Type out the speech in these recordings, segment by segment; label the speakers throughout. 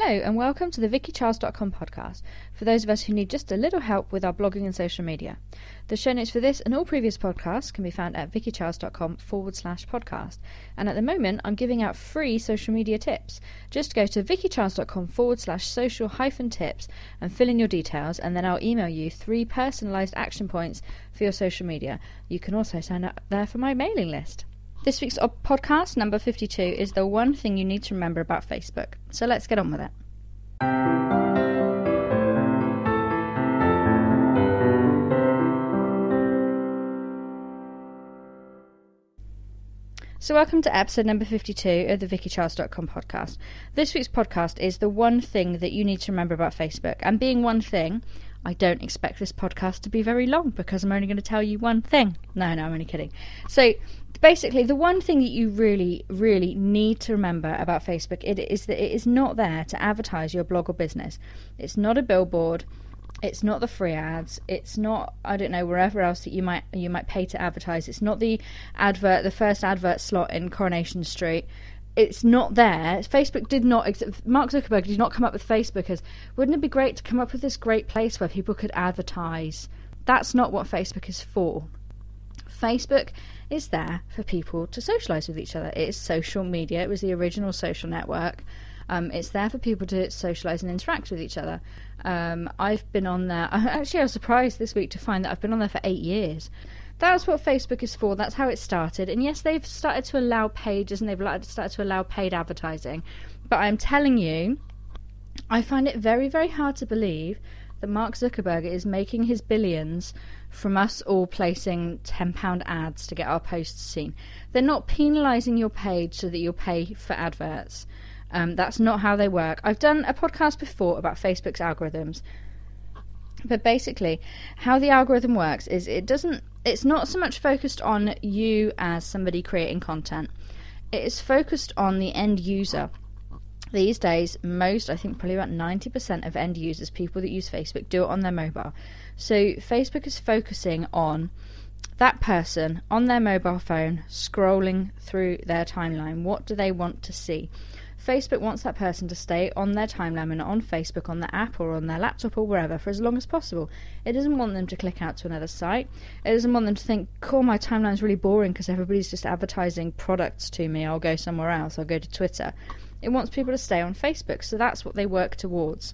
Speaker 1: Hello and welcome to the VickyCharles.com podcast, for those of us who need just a little help with our blogging and social media. The show notes for this and all previous podcasts can be found at VickyCharles.com/podcast. And at the moment, I'm giving out free social media tips. Just go to VickyCharles.com/social-tips and fill in your details, and then I'll email you 3 personalised action points for your social media. You can also sign up there for my mailing list. This week's podcast, number 52, is the one thing you need to remember about Facebook. So let's get on with it. So welcome to episode number 52 of the VickyCharles.com podcast. This week's podcast is the one thing that you need to remember about Facebook. And being one thing, I don't expect this podcast to be very long because I'm only going to tell you one thing. No, I'm only kidding. So basically, the one thing that you really, really need to remember about Facebook is that it is not there to advertise your blog or business. It's not a billboard. It's not the free ads. It's not, I don't know, wherever else that you might pay to advertise. It's not the first advert slot in Coronation Street. It's not there. Facebook did not. Mark Zuckerberg did not come up with Facebook as, wouldn't it be great to come up with this great place where people could advertise? That's not what Facebook is for. Facebook is there for people to socialise with each other. It is social media. It was the original social network. It's there for people to socialise and interact with each other. I've been on there. I was surprised this week to find that I've been on there for 8 years. That's what Facebook is for. That's how it started. And yes, they've started to allow pages and they've started to allow paid advertising. But I'm telling you, I find it very, very hard to believe that Mark Zuckerberg is making his billions from us all placing £10 ads to get our posts seen. They're not penalising your page so that you'll pay for adverts. That's not how they work. I've done a podcast before about Facebook's algorithms. But basically, how the algorithm works is it's not so much focused on you as somebody creating content. It is focused on the end user. These days, I think probably about 90% of end users, people that use Facebook, do it on their mobile. So Facebook is focusing on that person on their mobile phone scrolling through their timeline. What do they want to see? Facebook wants that person to stay on their timeline and on Facebook, on the app or on their laptop or wherever for as long as possible. It doesn't want them to click out to another site. It doesn't want them to think, cool, my timeline's really boring because everybody's just advertising products to me. I'll go somewhere else. I'll go to Twitter. It wants people to stay on Facebook. So that's what they work towards.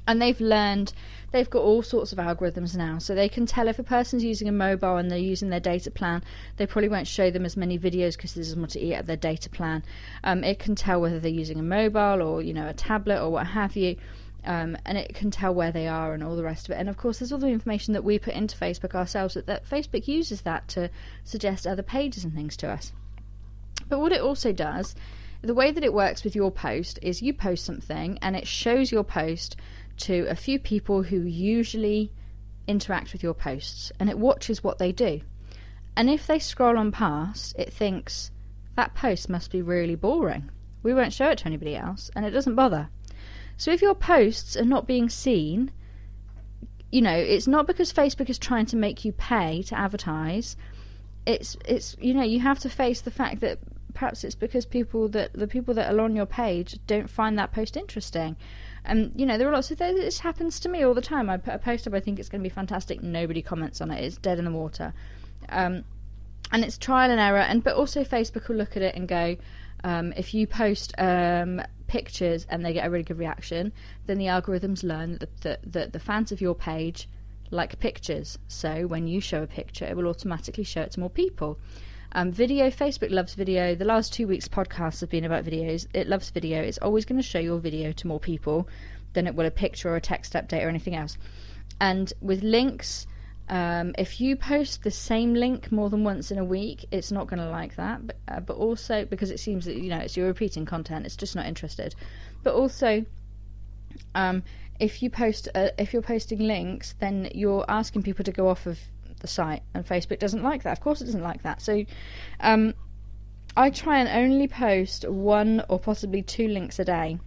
Speaker 1: And they've got all sorts of algorithms now. So they can tell if a person's using a mobile and they're using their data plan, they probably won't show them as many videos because there's more to eat at their data plan. It can tell whether they're using a mobile or, a tablet or what have you. And it can tell where they are and all the rest of it. And of course, there's all the information that we put into Facebook ourselves that Facebook uses that to suggest other pages and things to us. But what it also does, the way that it works with your post is you post something and it shows your post to a few people who usually interact with your posts, and it watches what they do. And if they scroll on past, it thinks that post must be really boring. We won't show it to anybody else, and it doesn't bother. So if your posts are not being seen, it's not because Facebook is trying to make you pay to advertise. It's you have to face the fact that perhaps it's because the people that are on your page don't find that post interesting. And there are lots of this happens to me all the time. I put a post up, I think it's going to be fantastic, nobody comments on it, it's dead in the water. And it's trial and error, but also Facebook will look at it and go, if you post pictures and they get a really good reaction, then the algorithms learn that the fans of your page like pictures. So when you show a picture, it will automatically show it to more people. Video, Facebook loves video. The last 2 weeks' podcasts have been about videos. It loves video. It's always going to show your video to more people than it will a picture or a text update or anything else. And with links, if you post the same link more than once in a week, it's not going to like that. But also because it seems that it's you're repeating content, it's just not interested. But also, if you're posting links, then you're asking people to go off of the site, and Facebook doesn't like that. Of course it doesn't like that. So I try and only post 1 or possibly 2 links a day,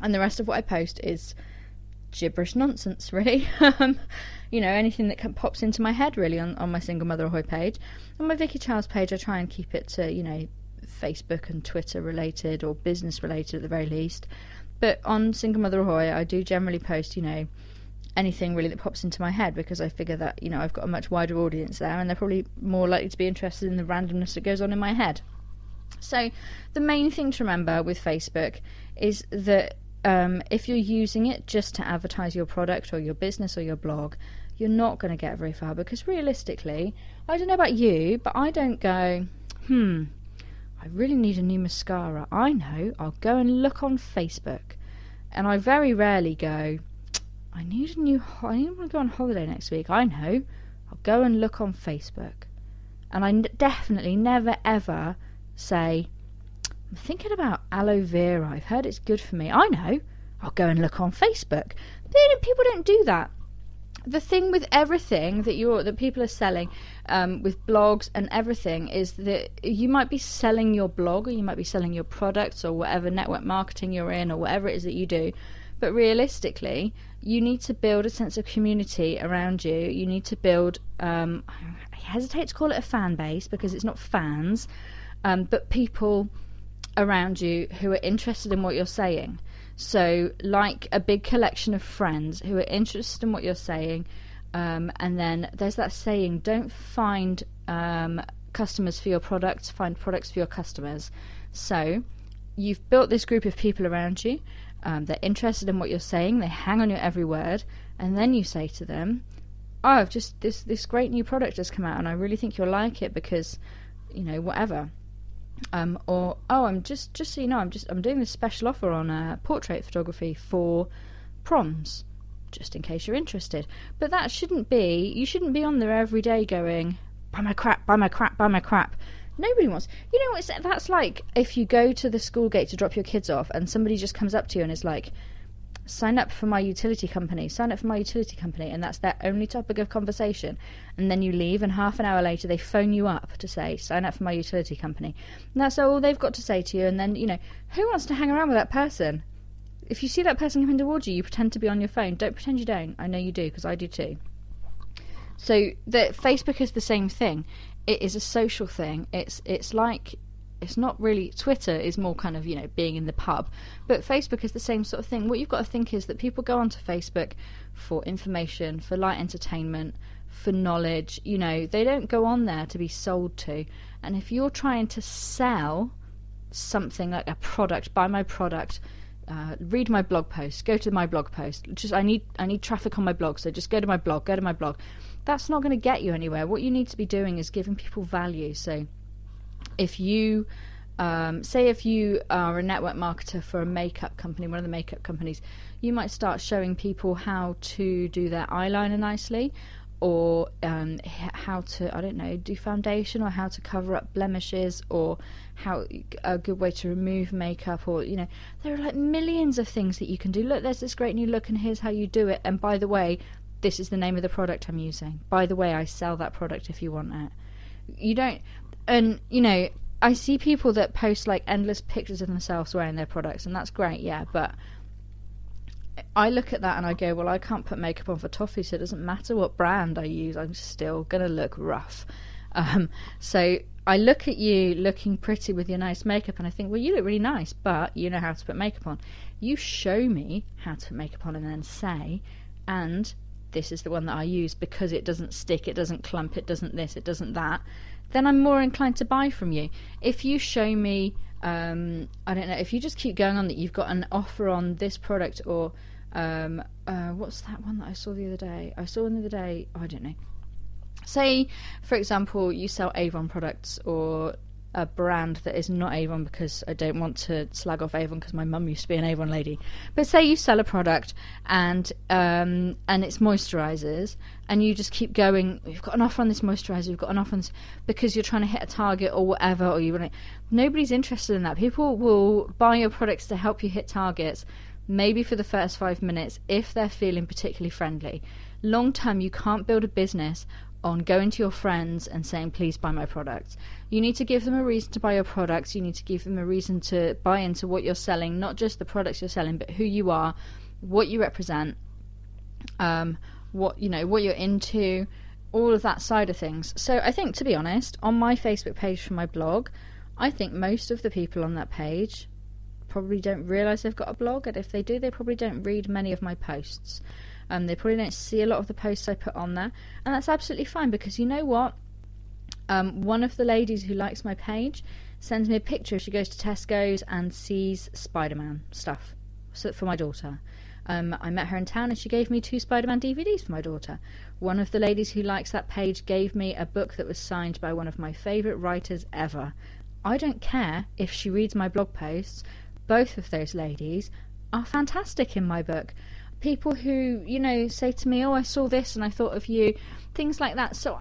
Speaker 1: and the rest of what I post is gibberish nonsense, really. Anything that pops into my head, really, on my Single Mother Ahoy page. On my Vicky Charles page, I try and keep it to Facebook and Twitter related or business related at the very least. But on Single Mother Ahoy, I do generally post, anything really that pops into my head, because I figure that, I've got a much wider audience there, and they're probably more likely to be interested in the randomness that goes on in my head. So the main thing to remember with Facebook is that if you're using it just to advertise your product or your business or your blog, you're not going to get very far, because realistically, I don't know about you, but I don't go, I really need a new mascara. I know, I'll go and look on Facebook. And I very rarely go, I want to go on holiday next week. I know, I'll go and look on Facebook. And I definitely never ever say, I'm thinking about aloe vera. I've heard it's good for me. I know, I'll go and look on Facebook. People don't do that. The thing with everything that people are selling, with blogs and everything, is that you might be selling your blog, or you might be selling your products, or whatever network marketing you're in, or whatever it is that you do. But realistically, you need to build a sense of community around you. You need to build, I hesitate to call it a fan base, because it's not fans, but people around you who are interested in what you're saying. So like a big collection of friends who are interested in what you're saying, and then there's that saying, don't find customers for your products, find products for your customers. So you've built this group of people around you, they're interested in what you're saying, they hang on your every word, and then you say to them, I've just this great new product has come out and I really think you'll like it because whatever. Or I'm just so you know, I'm doing this special offer on portrait photography for proms, just in case you're interested. But you shouldn't be on there every day going, buy my crap, buy my crap, buy my crap. Nobody wants. That's like if you go to the school gate to drop your kids off and somebody just comes up to you and is like, sign up for my utility company, and that's their only topic of conversation, and then you leave, and half an hour later they phone you up to say, sign up for my utility company, and that's all they've got to say to you. And then who wants to hang around with that person? If you see that person coming towards you, you pretend to be on your phone. Don't pretend you don't. I know you do, because I do too. So Facebook is the same thing. It is a social thing. It's like, it's not really, Twitter is more kind of, being in the pub, but Facebook is the same sort of thing. What you've got to think is that people go onto Facebook for information, for light entertainment, for knowledge. They don't go on there to be sold to. And if you're trying to sell something like a product, buy my product, read my blog post, go to my blog post, I need traffic on my blog, so just go to my blog, that's not going to get you anywhere. What you need to be doing is giving people value. So if you if you are a network marketer for a makeup company, one of the makeup companies, you might start showing people how to do their eyeliner nicely, or how to, do foundation, or how to cover up blemishes, or how a good way to remove makeup, or there are like millions of things that you can do. Look, there's this great new look, and here's how you do it. And by the way, this is the name of the product I'm using. By the way, I sell that product if you want it. You don't. And, I see people that post like endless pictures of themselves wearing their products, and that's great, yeah, but I look at that and I go, well, I can't put makeup on for toffee, so it doesn't matter what brand I use, I'm still going to look rough. So I look at you looking pretty with your nice makeup, and I think, well, you look really nice, but you know how to put makeup on. You show me how to put makeup on and then say, and this is the one that I use because it doesn't stick, it doesn't clump, it doesn't this, it doesn't that, then I'm more inclined to buy from you. If you show me, if you just keep going on that you've got an offer on this product, or what's that one that I saw the other day? I don't know. Say, for example, you sell Avon products, or a brand that is not Avon, because I don't want to slag off Avon because my mum used to be an Avon lady. But say you sell a product and it's moisturisers, and you just keep going, we've got an offer on this moisturiser, we've got an offer on this, because you're trying to hit a target or whatever, or you want to, nobody's interested in that. People will buy your products to help you hit targets, maybe for the first 5 minutes if they're feeling particularly friendly. Long term, you can't build a business on going to your friends and saying, please buy my products. You need to give them a reason to buy your products. You need to give them a reason to buy into what you're selling, not just the products you're selling, but who you are, what you represent, what you're into, all of that side of things. So I think, to be honest, on my Facebook page for my blog, I think most of the people on that page probably don't realise they've got a blog, and if they do, they probably don't read many of my posts. They probably don't see a lot of the posts I put on there, and that's absolutely fine, because you know what? One of the ladies who likes my page sends me a picture. She goes to Tesco's and sees Spider-Man stuff for my daughter. I met her in town and she gave me 2 Spider-Man DVDs for my daughter. One of the ladies who likes that page gave me a book that was signed by one of my favourite writers ever. I don't care if she reads my blog posts. Both of those ladies are fantastic in my book. People who, you know, say to me, oh, I saw this and I thought of you. Things like that. So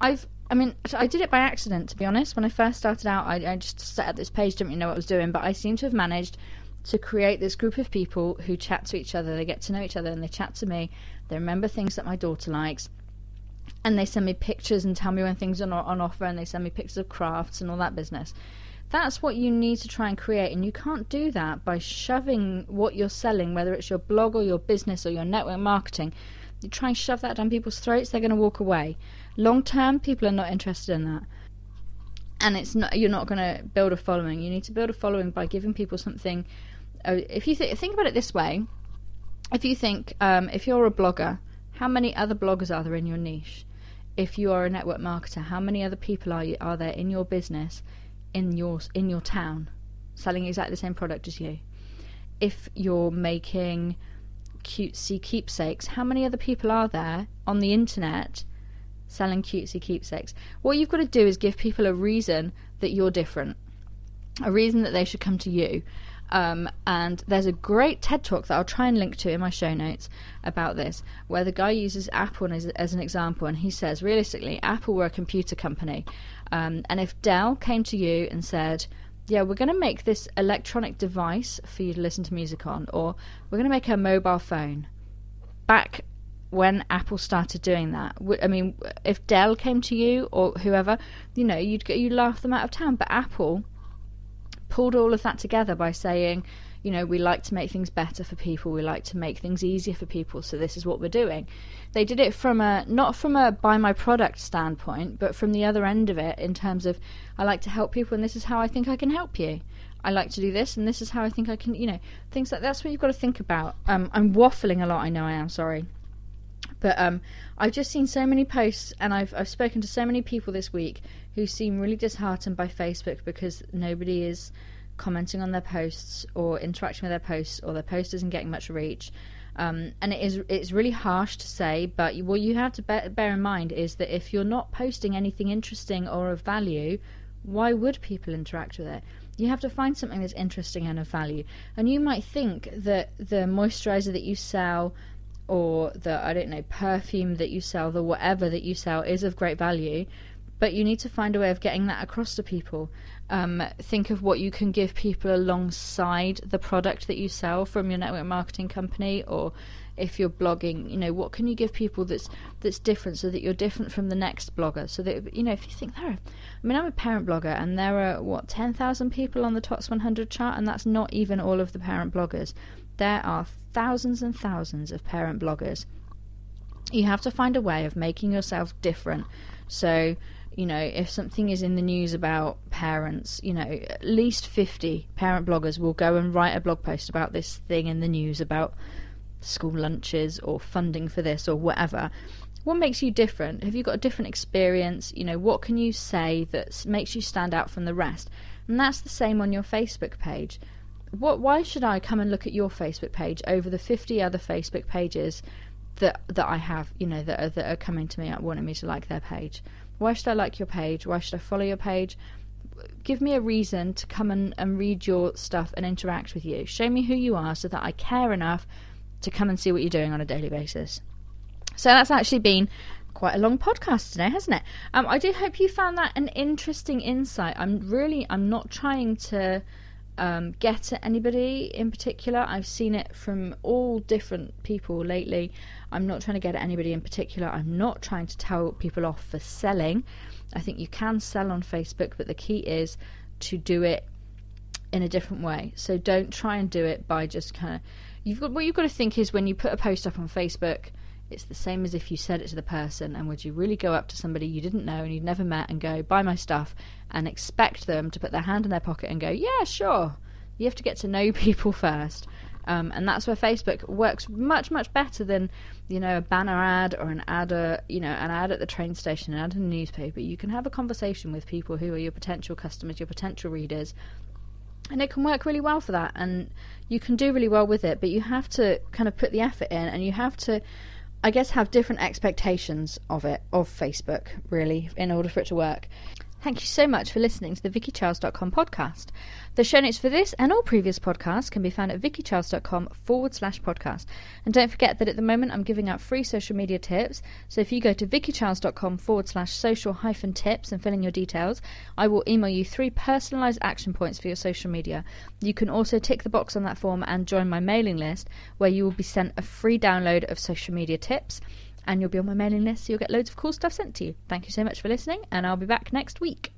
Speaker 1: I did it by accident, to be honest. When I first started out, I just set up this page, didn't really know what I was doing, but I seem to have managed to create this group of people who chat to each other. They get to know each other and they chat to me. They remember things that my daughter likes, and they send me pictures and tell me when things are on offer, and they send me pictures of crafts and all that business. That's what you need to try and create, and you can't do that by shoving what you're selling, whether it's your blog or your business or your network marketing. You try and shove that down people's throats, they're going to walk away. Long term, people are not interested in that. And you're not going to build a following. You need to build a following by giving people something. If you think about it this way, if you think, if you're a blogger, how many other bloggers are there in your niche? If you are a network marketer, how many other people are there in your business, in your town, selling exactly the same product as you? If you're making cutesy keepsakes, how many other people are there on the internet selling cutesy keepsakes? What you've got to do is give people a reason that you're different, a reason that they should come to you. And there's a great TED Talk that I'll try and link to in my show notes about this, where the guy uses Apple as an example, and he says, realistically, Apple were a computer company, and if Dell came to you and said, yeah, we're going to make this electronic device for you to listen to music on, or we're going to make a mobile phone, back when Apple started doing that, I mean, if Dell came to you or whoever, you know, you'd laugh them out of town. But Apple pulled all of that together by saying, you know, we like to make things better for people, we like to make things easier for people, so this is what we're doing. They did it from not from a buy my product standpoint, but from the other end of it, in terms of, I like to help people and this is how I think I can help you. I like to do this and this is how I think I can, you know, things like that's what you've got to think about. I'm waffling a lot, I know I am, sorry. But I've just seen so many posts, and I've spoken to so many people this week who seem really disheartened by Facebook because nobody is commenting on their posts or interacting with their posts, or their post isn't getting much reach. And it's really harsh to say, but what you have to bear in mind is that if you're not posting anything interesting or of value, why would people interact with it? You have to find something that's interesting and of value. And you might think that the moisturizer that you sell, or the, I don't know, perfume that you sell, the whatever that you sell is of great value, but you need to find a way of getting that across to people. Think of what you can give people alongside the product that you sell from your network marketing company, or if you're blogging, you know, what can you give people that's different, so that you're different from the next blogger, so that, you know, if you think I'm a parent blogger, and there are 10,000 people on the TOTS 100 chart, and that's not even all of the parent bloggers. There are thousands and thousands of parent bloggers. You have to find a way of making yourself different. So, you know, if something is in the news about parents, you know, at least 50 parent bloggers will go and write a blog post about this thing in the news about school lunches or funding for this or whatever. What makes you different? Have you got a different experience? You know, what can you say that makes you stand out from the rest? And that's the same on your Facebook page. Why should I come and look at your Facebook page over the 50 other Facebook pages that I have, you know, that are coming to me wanting me to like their page? Why should I like your page? Why should I follow your page? Give me a reason to come and read your stuff and interact with you. Show me who you are so that I care enough to come and see what you're doing on a daily basis. So that's actually been quite a long podcast today, hasn't it? I do hope you found that an interesting insight. I'm not trying to get at anybody in particular. I've seen it from all different people lately. I'm not trying to get at anybody in particular. I'm not trying to tell people off for selling. I think you can sell on Facebook, but the key is to do it in a different way. So don't try and do it by just kind of, what you've got to think is, when you put a post up on Facebook, it's the same as if you said it to the person. And would you really go up to somebody you didn't know and you'd never met and go, buy my stuff, and expect them to put their hand in their pocket and go, yeah, sure, You have to get to know people first. And that's where Facebook works much, much better than, a banner ad or an ad at the train station, an ad in a newspaper. You can have a conversation with people who are your potential customers, your potential readers, and it can work really well for that, and you can do really well with it, but you have to kind of put the effort in, and you have to, I guess, have different expectations of Facebook, really, in order for it to work. Thank you so much for listening to the VickyCharles.com podcast. The show notes for this and all previous podcasts can be found at VickyCharles.com/podcast. And don't forget that at the moment I'm giving out free social media tips. So if you go to VickyCharles.com/social-tips and fill in your details, I will email you 3 personalised action points for your social media. You can also tick the box on that form and join my mailing list, where you will be sent a free download of social media tips. And you'll be on my mailing list, so you'll get loads of cool stuff sent to you. Thank you so much for listening, and I'll be back next week.